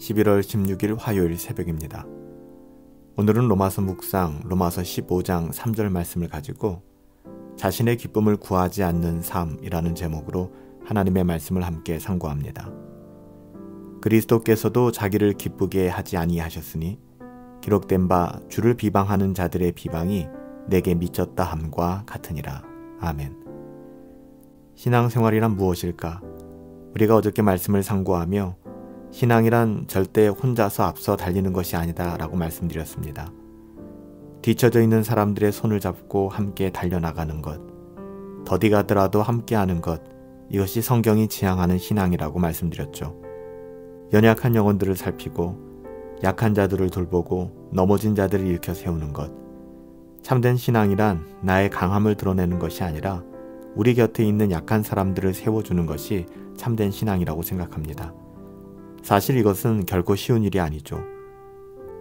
11월 16일 화요일 새벽입니다. 오늘은 로마서 묵상 로마서 15장 3절 말씀을 가지고 자신의 기쁨을 구하지 않는 삶이라는 제목으로 하나님의 말씀을 함께 상고합니다. 그리스도께서도 자기를 기쁘게 하지 아니하셨으니 기록된 바 주를 비방하는 자들의 비방이 내게 미쳤다 함과 같으니라. 아멘. 신앙생활이란 무엇일까? 우리가 어저께 말씀을 상고하며 신앙이란 절대 혼자서 앞서 달리는 것이 아니다 라고 말씀드렸습니다. 뒤처져 있는 사람들의 손을 잡고 함께 달려나가는 것, 더디 가더라도 함께하는 것, 이것이 성경이 지향하는 신앙이라고 말씀드렸죠. 연약한 영혼들을 살피고 약한 자들을 돌보고 넘어진 자들을 일으켜 세우는 것, 참된 신앙이란 나의 강함을 드러내는 것이 아니라 우리 곁에 있는 약한 사람들을 세워주는 것이 참된 신앙이라고 생각합니다. 사실 이것은 결코 쉬운 일이 아니죠.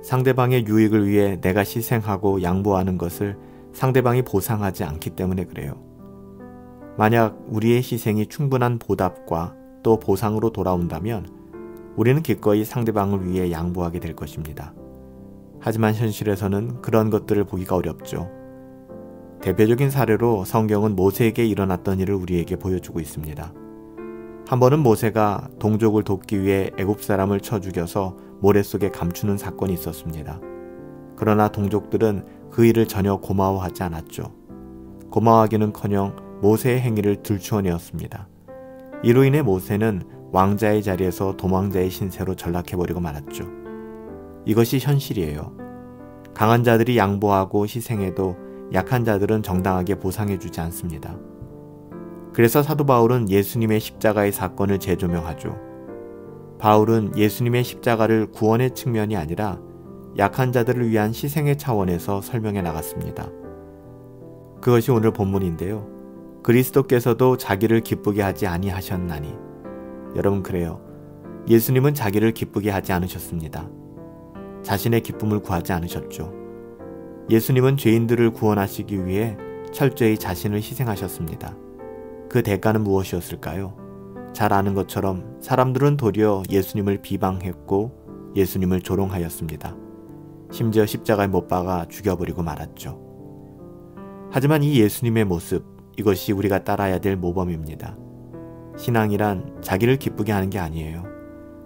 상대방의 유익을 위해 내가 희생하고 양보하는 것을 상대방이 보상하지 않기 때문에 그래요. 만약 우리의 희생이 충분한 보답과 또 보상으로 돌아온다면 우리는 기꺼이 상대방을 위해 양보하게 될 것입니다. 하지만 현실에서는 그런 것들을 보기가 어렵죠. 대표적인 사례로 성경은 모세에게 일어났던 일을 우리에게 보여주고 있습니다. 한 번은 모세가 동족을 돕기 위해 애굽 사람을 쳐 죽여서 모래 속에 감추는 사건이 있었습니다. 그러나 동족들은 그 일을 전혀 고마워하지 않았죠. 고마워하기는커녕 모세의 행위를 들추어내었습니다. 이로 인해 모세는 왕자의 자리에서 도망자의 신세로 전락해버리고 말았죠. 이것이 현실이에요. 강한 자들이 양보하고 희생해도 약한 자들은 정당하게 보상해주지 않습니다. 그래서 사도 바울은 예수님의 십자가의 사건을 재조명하죠. 바울은 예수님의 십자가를 구원의 측면이 아니라 약한 자들을 위한 희생의 차원에서 설명해 나갔습니다. 그것이 오늘 본문인데요. 그리스도께서도 자기를 기쁘게 하지 아니하셨나니. 여러분 그래요. 예수님은 자기를 기쁘게 하지 않으셨습니다. 자신의 기쁨을 구하지 않으셨죠. 예수님은 죄인들을 구원하시기 위해 철저히 자신을 희생하셨습니다. 그 대가는 무엇이었을까요? 잘 아는 것처럼 사람들은 도리어 예수님을 비방했고 예수님을 조롱하였습니다. 심지어 십자가에 못 박아 죽여버리고 말았죠. 하지만 이 예수님의 모습, 이것이 우리가 따라야 될 모범입니다. 신앙이란 자기를 기쁘게 하는 게 아니에요.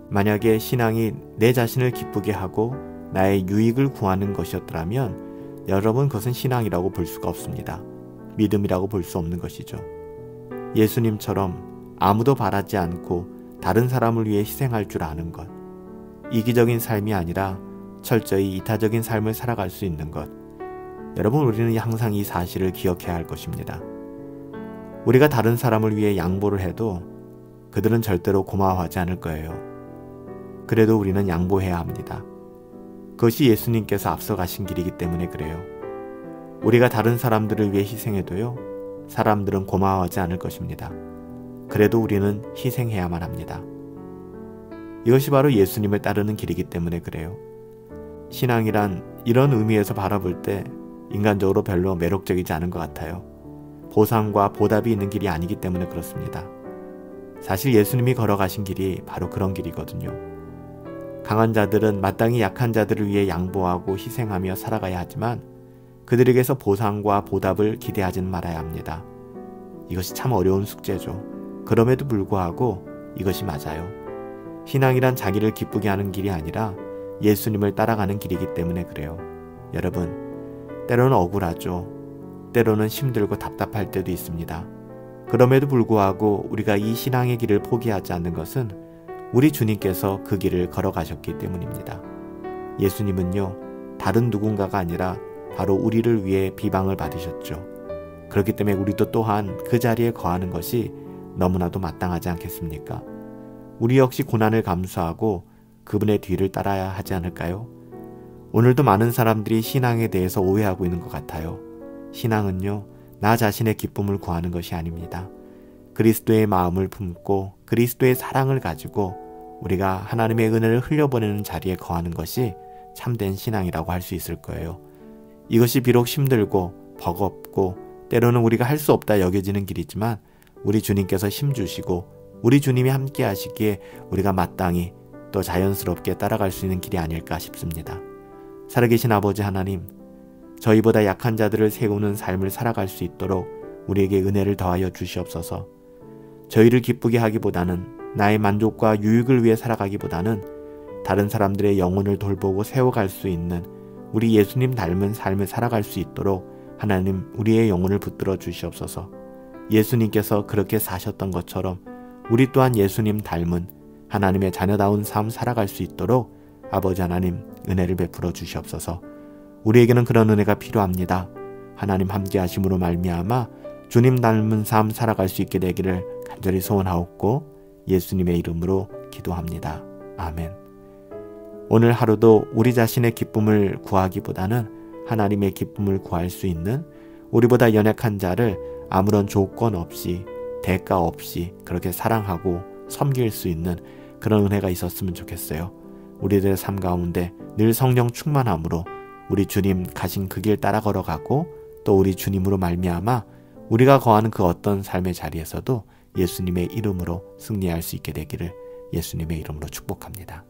만약에 신앙이 내 자신을 기쁘게 하고 나의 유익을 구하는 것이었더라면 여러분 그것은 신앙이라고 볼 수가 없습니다. 믿음이라고 볼 수 없는 것이죠. 예수님처럼 아무도 바라지 않고 다른 사람을 위해 희생할 줄 아는 것, 이기적인 삶이 아니라 철저히 이타적인 삶을 살아갈 수 있는 것, 여러분 우리는 항상 이 사실을 기억해야 할 것입니다. 우리가 다른 사람을 위해 양보를 해도 그들은 절대로 고마워하지 않을 거예요. 그래도 우리는 양보해야 합니다. 그것이 예수님께서 앞서가신 길이기 때문에 그래요. 우리가 다른 사람들을 위해 희생해도요, 사람들은 고마워하지 않을 것입니다. 그래도 우리는 희생해야만 합니다. 이것이 바로 예수님을 따르는 길이기 때문에 그래요. 신앙이란 이런 의미에서 바라볼 때 인간적으로 별로 매력적이지 않은 것 같아요. 보상과 보답이 있는 길이 아니기 때문에 그렇습니다. 사실 예수님이 걸어가신 길이 바로 그런 길이거든요. 강한 자들은 마땅히 약한 자들을 위해 양보하고 희생하며 살아가야 하지만 그들에게서 보상과 보답을 기대하지는 말아야 합니다. 이것이 참 어려운 숙제죠. 그럼에도 불구하고 이것이 맞아요. 신앙이란 자기를 기쁘게 하는 길이 아니라 예수님을 따라가는 길이기 때문에 그래요. 여러분, 때로는 억울하죠. 때로는 힘들고 답답할 때도 있습니다. 그럼에도 불구하고 우리가 이 신앙의 길을 포기하지 않는 것은 우리 주님께서 그 길을 걸어가셨기 때문입니다. 예수님은요, 다른 누군가가 아니라 바로 우리를 위해 비방을 받으셨죠. 그렇기 때문에 우리도 또한 그 자리에 거하는 것이 너무나도 마땅하지 않겠습니까? 우리 역시 고난을 감수하고 그분의 뒤를 따라야 하지 않을까요? 오늘도 많은 사람들이 신앙에 대해서 오해하고 있는 것 같아요. 신앙은요, 나 자신의 기쁨을 구하는 것이 아닙니다. 그리스도의 마음을 품고 그리스도의 사랑을 가지고 우리가 하나님의 은혜를 흘려보내는 자리에 거하는 것이 참된 신앙이라고 할 수 있을 거예요. 이것이 비록 힘들고 버겁고 때로는 우리가 할 수 없다 여겨지는 길이지만 우리 주님께서 힘주시고 우리 주님이 함께 하시기에 우리가 마땅히 또 자연스럽게 따라갈 수 있는 길이 아닐까 싶습니다. 살아계신 아버지 하나님, 저희보다 약한 자들을 세우는 삶을 살아갈 수 있도록 우리에게 은혜를 더하여 주시옵소서. 저희를 기쁘게 하기보다는 나의 만족과 유익을 위해 살아가기보다는 다른 사람들의 영혼을 돌보고 세워갈 수 있는 우리 예수님 닮은 삶을 살아갈 수 있도록 하나님 우리의 영혼을 붙들어 주시옵소서. 예수님께서 그렇게 사셨던 것처럼 우리 또한 예수님 닮은 하나님의 자녀다운 삶 살아갈 수 있도록 아버지 하나님 은혜를 베풀어 주시옵소서. 우리에게는 그런 은혜가 필요합니다. 하나님 함께 하심으로 말미암아 주님 닮은 삶 살아갈 수 있게 되기를 간절히 소원하옵고 예수님의 이름으로 기도합니다. 아멘. 오늘 하루도 우리 자신의 기쁨을 구하기보다는 하나님의 기쁨을 구할 수 있는 우리보다 연약한 자를 아무런 조건 없이 대가 없이 그렇게 사랑하고 섬길 수 있는 그런 은혜가 있었으면 좋겠어요. 우리들의 삶 가운데 늘 성령 충만함으로 우리 주님 가신 그 길 따라 걸어가고 또 우리 주님으로 말미암아 우리가 거하는 그 어떤 삶의 자리에서도 예수님의 이름으로 승리할 수 있게 되기를 예수님의 이름으로 축복합니다.